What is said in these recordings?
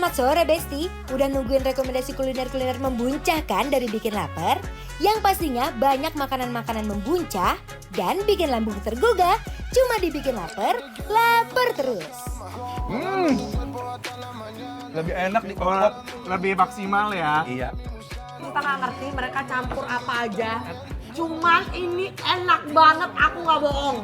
Selamat sore Besti, udah nungguin rekomendasi kuliner-kuliner membuncahkan dari bikin lapar? Yang pastinya banyak makanan-makanan membuncah dan bikin lambung tergugah. Cuma dibikin lapar, lapar terus. Lebih enak di kolak, lebih maksimal ya. Iya. Kita nggak ngerti mereka campur apa aja. Cuman ini enak banget, aku nggak bohong.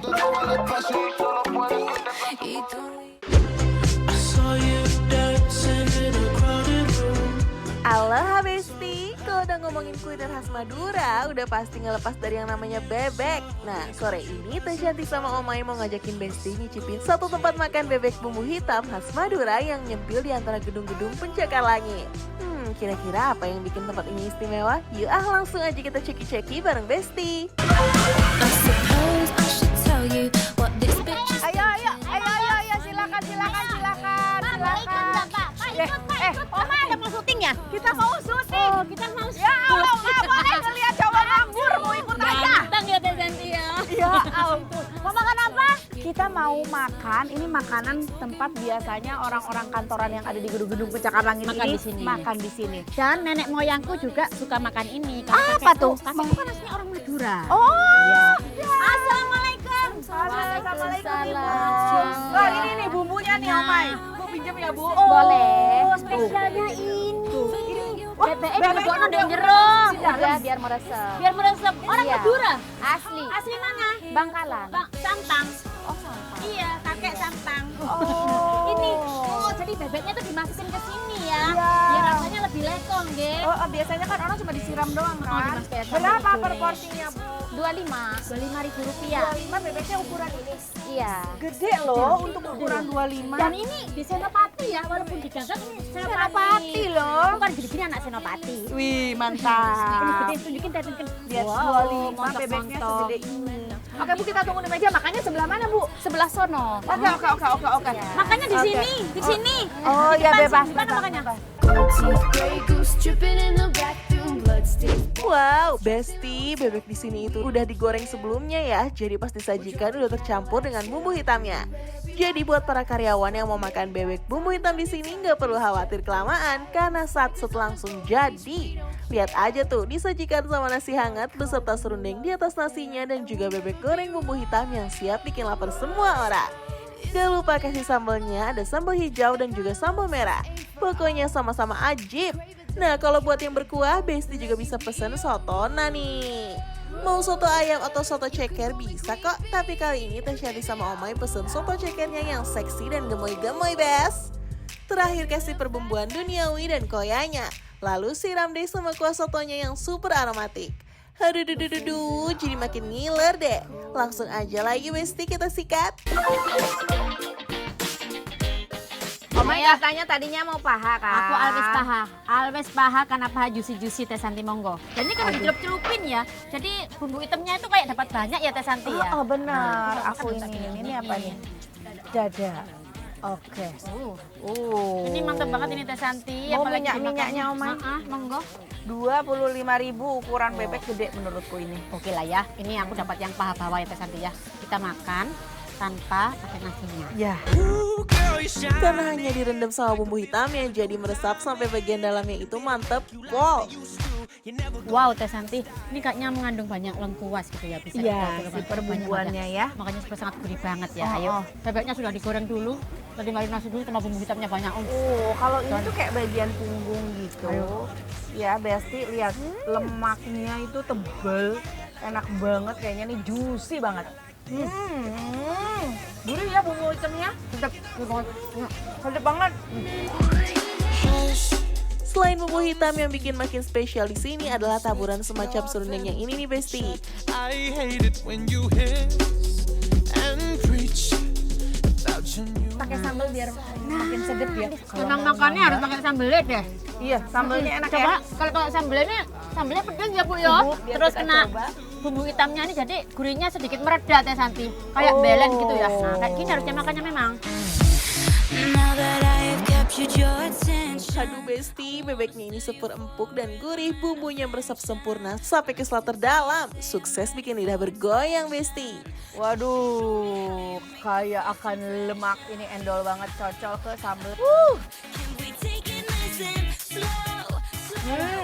Aloha Besti, kalau udah ngomongin kuliner khas Madura, udah pasti ngelepas dari yang namanya bebek. Nah, sore ini Teh Shanti sama Omai mau ngajakin Besti nyicipin satu tempat makan bebek bumbu hitam khas Madura yang nyempil di antara gedung-gedung pencakar langit. Kira-kira apa yang bikin tempat ini istimewa? Yuk langsung aja kita ceki-ceki bareng Besti. Ayo, silakan. Oma ada mau syuting ya? Kita mau syuting. Oh, kita mau syuting. Ya Allah, nggak boleh ngeliat cowok nganggur, mau ikut aja. Ganteng ya Teh Shanti ya. Ya ampun. Mau makan apa? Kita mau makan, ini makanan tempat biasanya orang-orang kantoran yang ada di gedung-gedung pencakar langit Makan ini di sini. makan di sini. Dan nenek moyangku juga suka makan ini. Apa tuh? Kakekku kan aslinya orang Madura. Oh, Assalamualaikum. Assalamualaikum Ibu. Waalaikumsalam. Wah, ini nih bumbunya nih Omai. Bu pinjam ya Bu. Boleh. Spesialnya ini. Bebeknya digodok di jero. Udah biar meresep. Biar meresep. Orang Iya. Madura. Asli. Asli mana? Bangkalan. Sampang. Oh, sampah. Iya, kakek Sampang. Oh. Ini. Oh, jadi bebeknya tuh dimasukin ke sini ya. Iya. Biar rasanya lebih lekong, Ge. Oh, biasanya kan orang cuma disiram doang kan? dimas kayak sambal Berapa per digoreng. porsinya Bu? 25. Rp25.000. 25 bebeknya ukuran ini. Iya. Gede loh untuk ukuran 25. Dan ini di Senopati ya, walaupun digagang ini Senopati loh. Bukan gede-gede anak Senopati. Wih, Ini mantap. gede, tunjukin, tunjukin. Lihat Wow, 25 bebeknya mantap-mantap. segede ini. Oke Bu, kita tunggu di meja. Makannya sebelah mana Bu? Sebelah sono. Oke. Makanya di Oke. sini, di sini. Oh Di ya depan bebas. sini. Di mana makanya? Wow, Besti, bebek di sini itu udah digoreng sebelumnya ya, jadi pas disajikan udah tercampur dengan bumbu hitamnya. Jadi buat para karyawan yang mau makan bebek bumbu hitam di sini nggak perlu khawatir kelamaan karena sat-set langsung jadi. Lihat aja tuh, disajikan sama nasi hangat beserta serundeng di atas nasinya dan juga bebek goreng bumbu hitam yang siap bikin lapar semua orang. Gak lupa kasih sambalnya, ada sambal hijau dan juga sambal merah. Pokoknya sama-sama ajib. Nah, kalau buat yang berkuah, Besti juga bisa pesen sotona nih. Mau soto ayam atau soto ceker bisa kok, tapi kali ini Teh Shanti sama Omai pesen soto cekernya yang seksi dan gemoy-gemoy, Bes. Terakhir kasih perbumbuan duniawi dan koyanya, lalu siram deh sama kuah sotonya yang super aromatik. Aduh, jadi makin ngiler deh. Langsung aja lagi Besti kita sikat. Omai katanya tadinya mau paha kan? Aku always paha karena paha juicy Teh Shanti monggo. Dan ini karena dicelup-celupin ya, jadi bumbu hitamnya itu kayak dapat banyak ya Teh Shanti ya. Oh benar, aku ini apa nih? Dada. Oke. Ini mantap banget ini Teh Shanti. Oh, apalagi minyaknya, dimakan. Omai? Monggo. 25.000 ukuran bebek gede menurutku ini. Oke lah ya, ini aku dapat yang paha bawah ya Teh Shanti ya. Kita makan tanpa pakai nasinya. Ya. Karena hanya direndam sama bumbu hitamnya, jadi meresap sampai bagian dalamnya itu mantep. Wow. Wow Teh Shanti, ini kayaknya mengandung banyak lengkuas gitu ya. Bisa Iya, dibawa si ke perbumbuannya ya. Makanya sangat gurih banget ya. Oh, Ayo, oh. bebeknya sudah digoreng dulu, tadi marinasi dulu sama bumbu hitamnya banyak. Kalau ini tuh kayak bagian punggung gitu. Ayo. Ya, Besti lihat lemaknya itu tebel, enak banget kayaknya nih, juicy banget. Gurih ya bumbu hitamnya. Sedap banget. Selain bumbu hitam yang bikin makin spesial di sini adalah taburan semacam serundeng yang ini nih Besti. I hate it when you hiss and preach about your new Pakai sambal biar makin sedap ya. Memang makannya harus pakai sambelnya deh. Iya, sambalnya enak Coba ya. kalau sambelnya pedas ya Bu ya. Ibu, biar Terus kita kena coba. bumbu hitamnya ini jadi gurihnya sedikit mereda Teh Shanti. Kayak belen gitu ya. Nah, kayak gini harusnya makannya memang. Aduh Besti, bebeknya ini super empuk dan gurih, bumbunya meresap sempurna sampai ke selat terdalam. Sukses bikin lidah bergoyang Besti. Waduh, kayak akan lemak ini endol banget, cocok ke sambal.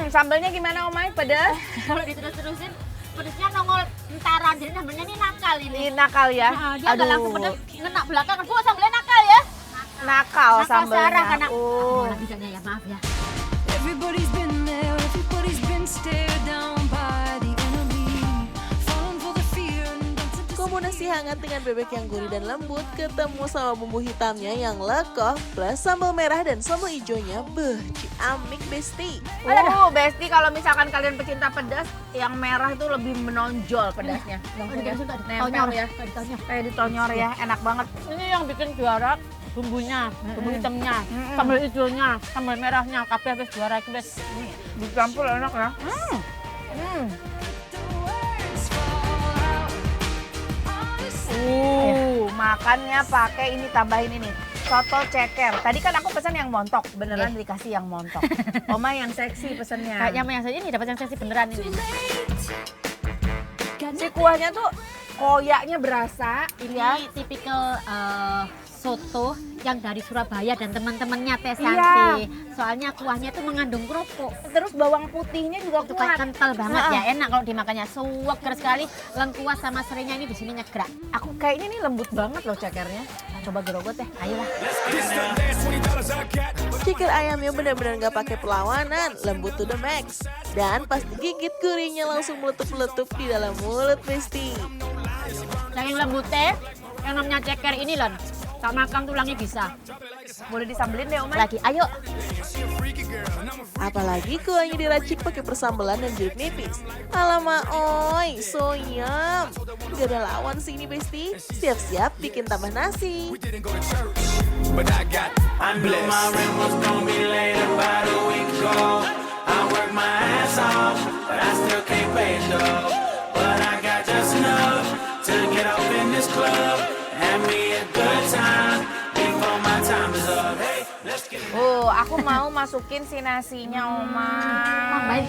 Sambelnya gimana Omay? Pedas? Kalau diterus-terusin pedesnya nongol entaran, jadi sambelnya ini nakal ini. Ini nakal ya? Nah, dia nggak langsung pedes, ngenak belakangan. Bu, sambelnya nakal ya? Nakal sambelnya. Sarah karena Oh. malah bisanya ya, maaf ya. Everybody's been there, everybody's been stared down by the enemy. Falling for the fear and dancing to Kombinasi hangat dengan bebek yang gurih dan lembut ketemu sama bumbu hitamnya yang lekoh plus sambal merah dan sambal hijaunya, ciamik besti. Besti kalau misalkan kalian pecinta pedas, yang merah itu lebih menonjol pedasnya. Nempel ya. Kayak ditonyor ya, enak banget. Ini yang bikin juara bumbunya, bumbu hitamnya, sambal hijaunya, sambal merahnya, kabeh wis juara iki wis. Dicampur enak ya. Makannya pakai ini, tambahin ini. Soto ceker. Tadi kan aku pesan yang montok, beneran dikasih yang montok. Oma yang seksi pesennya. Kayaknya yang saya ini dapat yang seksi beneran ini. Si kuahnya tuh koyaknya berasa. Ini tipikal soto yang dari Surabaya dan teman-temannya Teh Iya. Santi. Soalnya kuahnya itu mengandung kerupuk. Terus bawang putihnya juga Itu kayak kuat. kental banget ya, enak kalau dimakannya. Seger sekali, lengkuas sama serainya ini di sini nyegrak. Aku kayaknya ini lembut banget loh cekernya. Nah, coba gerogot deh, ayolah. Ceker ayamnya benar-benar nggak pakai perlawanan, lembut to the max. Dan pas digigit gurihnya langsung meletup-letup di dalam mulut besti. Daging lembutnya, yang namanya ceker ini Lon. Tak makan tulangnya bisa. Boleh disambelin deh Oma. Lagi, ayo. Apalagi kuahnya diracik pakai persambelan dan jeruk nipis. Alamak, oi, so yum. Gak ada lawan sih ini besti. Siap-siap bikin tambah nasi. but I got blessed. My rent was gonna be late about a week ago. I worked my ass off, but I still can't pay it though. But I got just enough to get off in this club. Have me a good time before my time is up. Hey, let's get it. Aku mau masukin si nasinya Oma. Baik.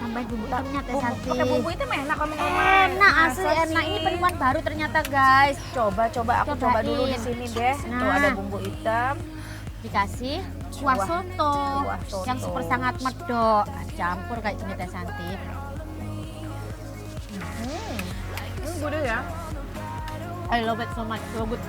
Tambahin bumbu hitamnya Teh Santi. Pakai bumbu itu enak kamu ngomong. Enak, asli Masa enak. sih? Ini penemuan baru ternyata guys. Coba aku coba dulu di Cobain. sini deh. Tuh Nah. ada bumbu hitam. Dikasih kuah soto kuah soto. yang super sangat medok. Campur kayak gini Teh Santi. Gede ya. I love it so much, so good.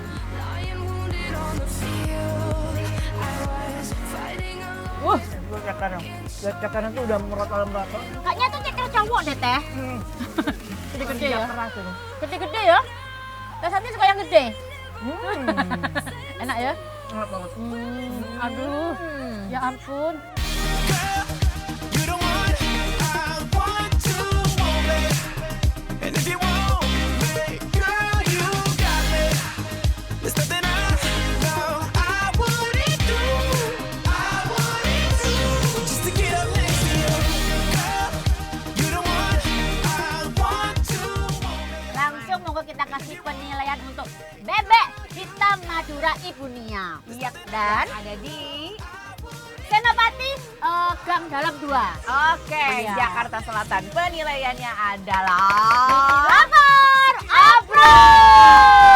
Gue cekernya. Cekernya tuh udah merotol-merotol. Kayaknya tuh ceker cowok deh Teh. Gede-gede ya. Keras ini. Gede-gede ya. Teh Santi suka yang gede. Enak ya? Enak banget. Aduh, ya ampun. You the one I want to want me. And if you want me, girl, you got me. There's nothing I know I wouldn't do. I wouldn't do just to get up next to you. Girl, you the one I want to want me. Langsung monggo kita kasih penilaian untuk bebek hitam Madura Ibu Nia. Iya, Dan ada di Senopati Gang Dalam 2. Oke, Iya. Jakarta Selatan. Penilaiannya adalah Lapar Abro.